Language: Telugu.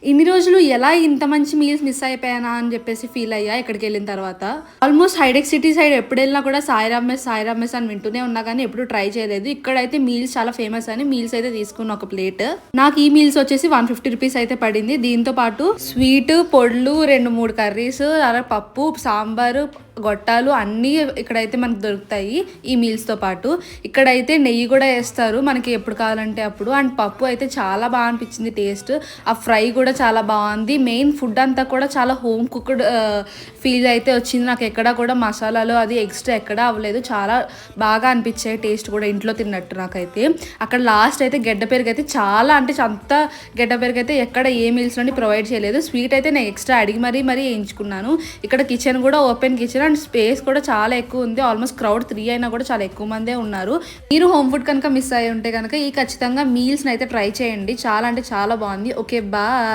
ఇన్ని రోజులు ఎలా ఇంత మంచి మీల్స్ మిస్ అయిపోయానా అని చెప్పేసి ఫీల్ అయ్యా ఇక్కడికి వెళ్ళిన తర్వాత. ఆల్మోస్ట్ హైటెక్ సిటీ సైడ్ ఎప్పుడు వెళ్ళినా కూడా సాయి రామ్ మెస్ అని వింటూనే ఉన్నా కానీ ఎప్పుడు ట్రై చేయలేదు. ఇక్కడైతే మీల్స్ చాలా ఫేమస్ అని మీల్స్ అయితే తీసుకున్న ఒక ప్లేట్. నాకు ఈ మీల్స్ వచ్చేసి 150 రూపీస్ అయితే పడింది. దీంతో పాటు స్వీట్, పొడులు, 2-3 కర్రీస్, పప్పు, సాంబారు, గొట్టాలు అన్నీ ఇక్కడైతే మనకు దొరుకుతాయి ఈ మీల్స్తో పాటు. ఇక్కడైతే నెయ్యి కూడా వేస్తారు మనకి ఎప్పుడు కావాలంటే అప్పుడు. అండ్ పప్పు అయితే చాలా బాగా అనిపించింది టేస్ట్. ఆ ఫ్రై కూడా చాలా బాగుంది. మెయిన్ ఫుడ్ అంతా కూడా చాలా హోమ్ కుక్డ్ ఫీల్ అయితే వచ్చింది. నాకు ఎక్కడ కూడా మసాలాలు అది ఎక్స్ట్రా ఎక్కడా అవ్వలేదు. చాలా బాగా అనిపించాయి టేస్ట్ కూడా ఇంట్లో తిన్నట్టు నాకైతే. అక్కడ లాస్ట్ అయితే గడ్డ పెరుగు అయితే చాలా అంటే అంత గడ్డ పెరుగు అయితే ఎక్కడ ఏ మీల్స్ నుండి ప్రొవైడ్ చేయలేదు. స్వీట్ అయితే నేను ఎక్స్ట్రా అడిగి మరీ వేయించుకున్నాను. ఇక్కడ కిచెన్ కూడా ఓపెన్ కిచెన్ అండ్ స్పేస్ కూడా చాలా ఎక్కువ ఉంది. ఆల్మోస్ట్ క్రౌడ్ 3 అయినా కూడా చాలా ఎక్కువ మందే ఉన్నారు. మీరు హోమ్ ఫుడ్ కనుక మిస్ అయ్యి ఉంటే కనుక ఈ ఖచ్చితంగా మీల్స్ని అయితే ట్రై చేయండి. చాలా అంటే చాలా బాగుంది. Okay, bye.